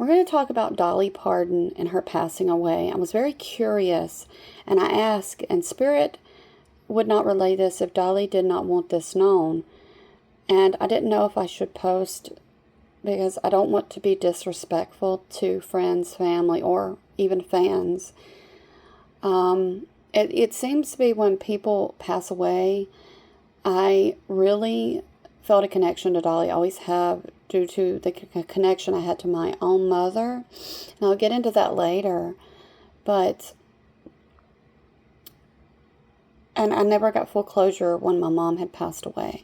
We're going to talk about Dolly Parton and her passing away. I was very curious, and I asked, and Spirit would not relay this if Dolly did not want this known. And I didn't know if I should post because I don't want to be disrespectful to friends, family, or even fans. It seems to be when people pass away, I really felt a connection to Dolly. I always have, due to the connection I had to my own mother. And I'll get into that later. And I never got full closure when my mom had passed away.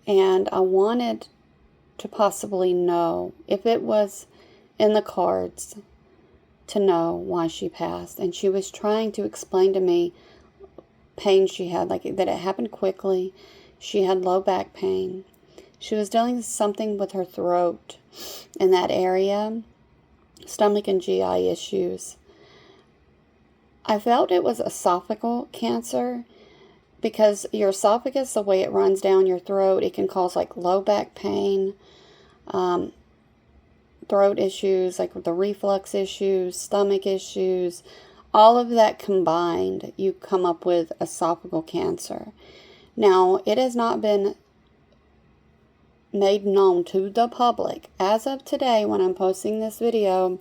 And I wanted to possibly know if it was in the cards to know why she passed. And she was trying to explain to me pain she had, like that it happened quickly. She had low back pain. She was dealing with something with her throat in that area, stomach and GI issues. I felt it was esophageal cancer because your esophagus, the way it runs down your throat, it can cause like low back pain, throat issues, like the reflux issues, stomach issues, all of that combined, you come up with esophageal cancer. Now, it has not been made known to the public as of today when I'm posting this video,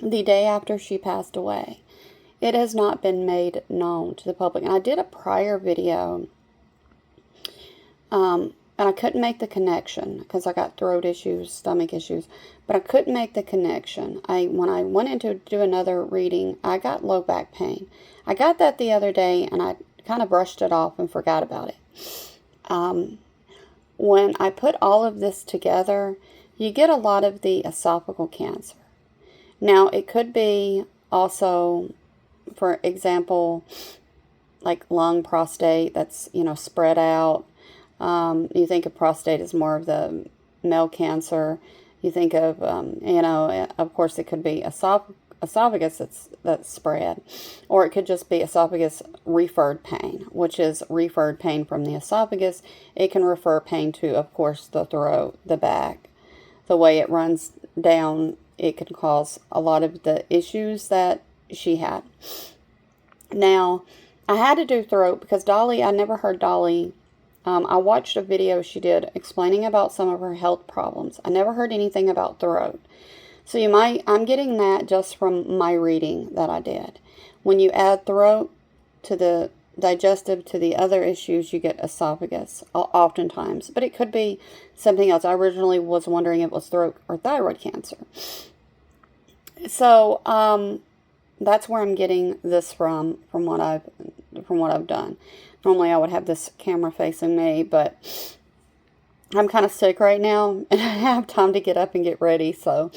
the day after she passed away. It has not been made known to the public. And I did a prior video, and I couldn't make the connection because I got throat issues, stomach issues, but I couldn't make the connection. When I went in to do another reading, I got low back pain. I got that the other day, and I kind of brushed it off and forgot about it. When I put all of this together, you get a lot of the esophageal cancer. Now, it could be also, for example, like lung, prostate, that's, spread out. You think of prostate as more of the male cancer. You think of, of course it could be esophagus that's spread. Or it could just be esophagus referred pain, which is referred pain from the esophagus. It can refer pain to, of course, the throat, the back. The way it runs down, it can cause a lot of the issues that she had. Now, I had to do throat because Dolly, I never heard Dolly. I watched a video she did explaining about some of her health problems. I never heard anything about throat. So I'm getting that just from my reading that I did. When you add throat to the digestive to the other issues, you get esophagus oftentimes. But it could be something else. I originally was wondering if it was throat or thyroid cancer. So that's where I'm getting this from what I've done. Normally I would have this camera facing me, but I'm kind of sick right now, and I have time to get up and get ready, so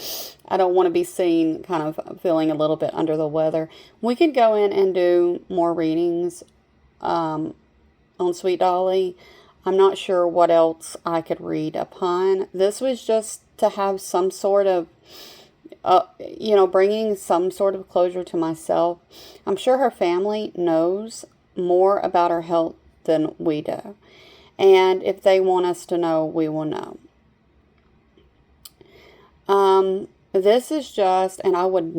I don't want to be seen kind of feeling a little bit under the weather. We could go in and do more readings on Sweet Dolly. I'm not sure what else I could read upon. This was just to have some sort of, bringing some sort of closure to myself. I'm sure her family knows more about her health than we do. And if they want us to know, we will know. This is just, and I would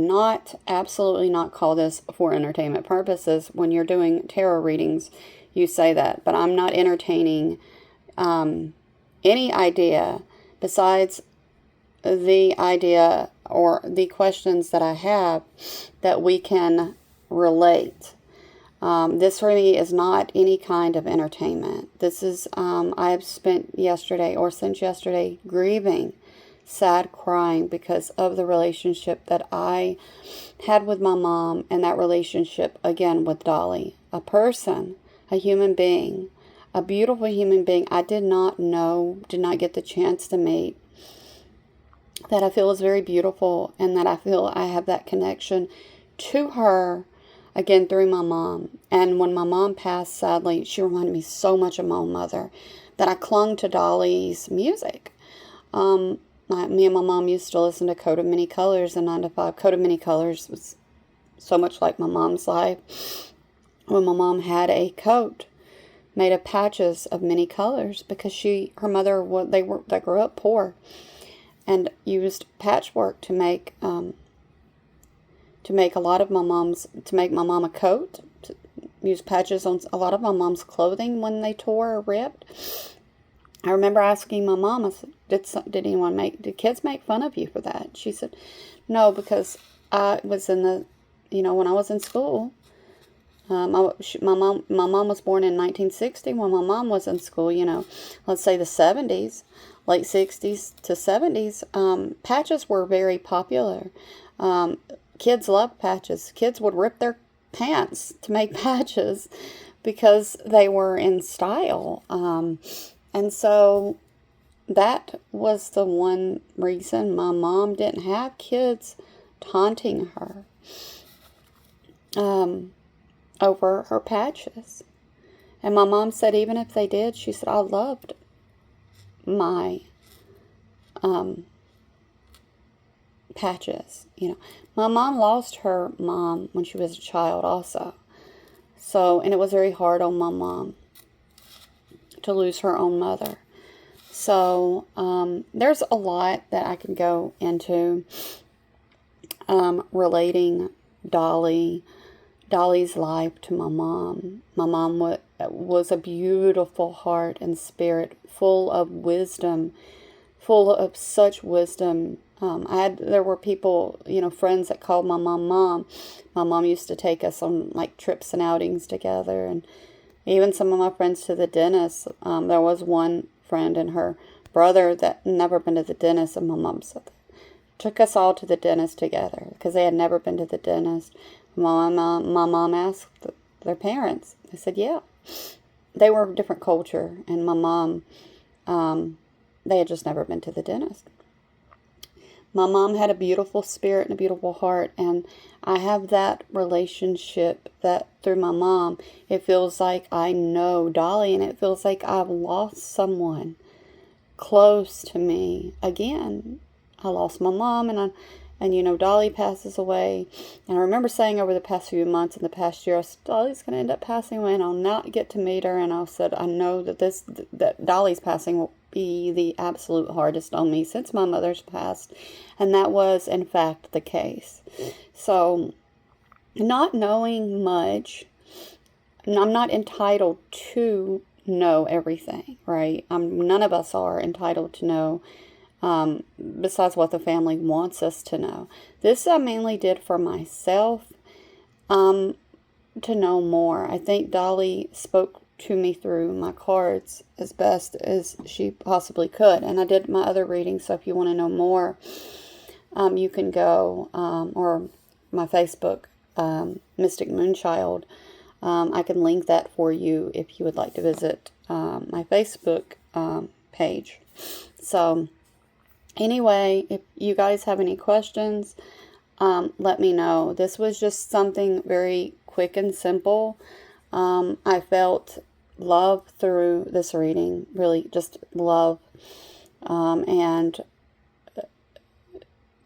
absolutely not call this for entertainment purposes. When you're doing tarot readings, you say that. But I'm not entertaining any idea besides the idea or the questions that I have that we can relate. This for me is not any kind of entertainment. This is, I have spent since yesterday grieving, sad, crying because of the relationship that I had with my mom and that relationship again with Dolly. A person, a human being, a beautiful human being I did not get the chance to meet, that I feel is very beautiful and that I feel I have that connection to her again through my mom. And when my mom passed, sadly, she reminded me so much of my own mother that I clung to Dolly's music. Me and my mom used to listen to Coat of Many Colors and 9 to 5. Coat of Many Colors was so much like my mom's life. When my mom had a coat made of patches of many colors because her mother, they grew up poor. and used patchwork to make a lot of my mom's, to make my mom a coat, to use patches on a lot of my mom's clothing when they tore or ripped. I remember asking my mom, I said, did kids make fun of you for that? She said, no, because I was in the, when I was in school, my mom was born in 1960. When my mom was in school, let's say the 70s, late 60s to 70s, patches were very popular. Kids loved patches. Kids would rip their pants to make patches because they were in style. And so that was the one reason my mom didn't have kids taunting her over her patches. And my mom said even if they did, she said, I loved my patches. My mom lost her mom when she was a child also. So, and it was very hard on my mom to lose her own mother. So, there's a lot that I can go into relating Dolly's life to my mom. My mom was a beautiful heart and spirit, full of wisdom, full of such wisdom. There were people, friends that called my mom Mom. My mom used to take us on like trips and outings together, and even some of my friends to the dentist. There was one friend and her brother that never been to the dentist, and my mom said took us all to the dentist together because they had never been to the dentist. My mom asked their parents. They said, yeah. They were a different culture, and my mom, they had just never been to the dentist. My mom had a beautiful spirit and a beautiful heart, and I have that relationship that through my mom, it feels like I know Dolly, and it feels like I've lost someone close to me again. I lost my mom, and Dolly passes away. And I remember saying over the past few months in the past year, I said, Dolly's going to end up passing away, and I'll not get to meet her. And I said, I know that Dolly's passing will be the absolute hardest on me since my mother's passed. And that was, in fact, the case. So, not knowing much, I'm not entitled to know everything, right? None of us are entitled to know besides what the family wants us to know. This I mainly did for myself to know more. I think Dolly spoke to me through my cards as best as she possibly could. And I did my other readings, so if you want to know more, you can go, or my Facebook, Mystic Moonchild. I can link that for you if you would like to visit my Facebook page. So, anyway, if you guys have any questions, let me know. This was just something very quick and simple. I felt love through this reading, really just love, and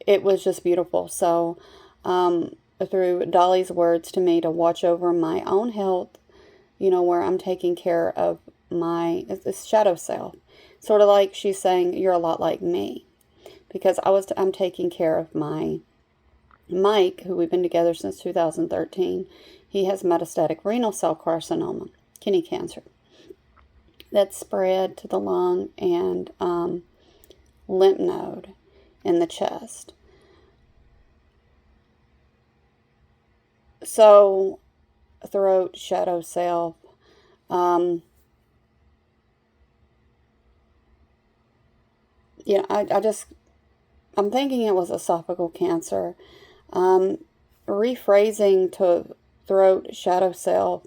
it was just beautiful. So, through Dolly's words to me to watch over my own health, where I'm taking care of this shadow self. Sort of like she's saying, you're a lot like me. Because I'm taking care of my Mike, who we've been together since 2013. He has metastatic renal cell carcinoma, kidney cancer, that spread to the lung and lymph node in the chest. So, throat, shadow self, I'm thinking it was esophageal cancer. Rephrasing to throat, shadow self.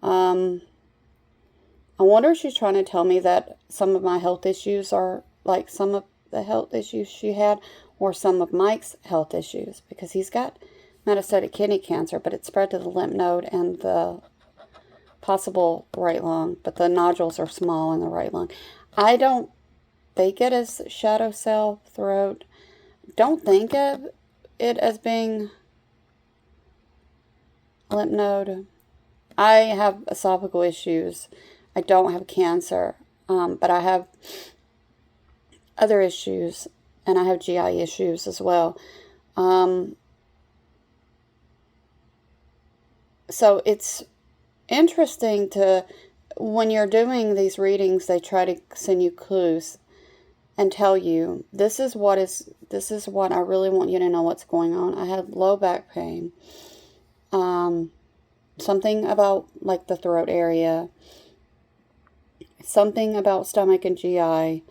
I wonder if she's trying to tell me that some of my health issues are like some of the health issues she had, or some of Mike's health issues, because he's got metastatic kidney cancer, but it spread to the lymph node and the possible right lung, but the nodules are small in the right lung. I don't think it is shadow self, throat. Don't think of it as being lymph node. I have esophageal issues. I don't have cancer, but I have other issues and I have GI issues as well. So it's interesting to, when you're doing these readings, they try to send you clues and tell you, this is what I really want you to know what's going on. I had low back pain. Something about like the throat area, something about stomach and GI,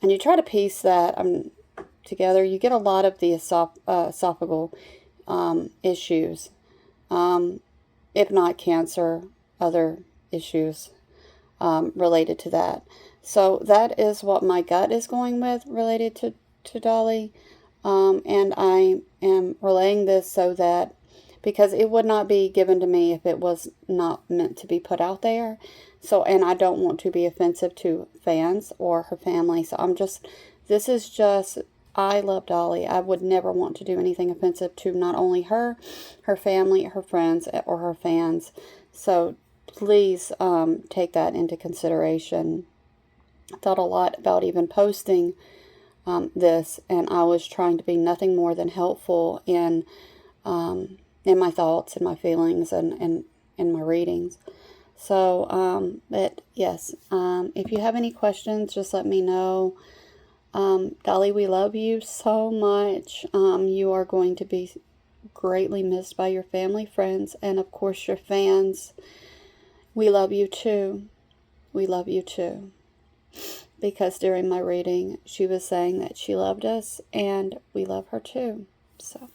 and you try to piece that together. You get a lot of the esophageal issues, if not cancer, other issues related to that. So that is what my gut is going with related to Dolly. And I am relaying this so that, because it would not be given to me if it was not meant to be put out there. So, and I don't want to be offensive to fans or her family. So this is just, I love Dolly. I would never want to do anything offensive to not only her family, her friends, or her fans. So please take that into consideration. I thought a lot about even posting this, and I was trying to be nothing more than helpful in my thoughts and my feelings and my readings. So, but yes, if you have any questions, just let me know. Dolly, we love you so much. You are going to be greatly missed by your family, friends, and of course your fans. We love you too. We love you too. Because during my reading, she was saying that she loved us, and we love her too. So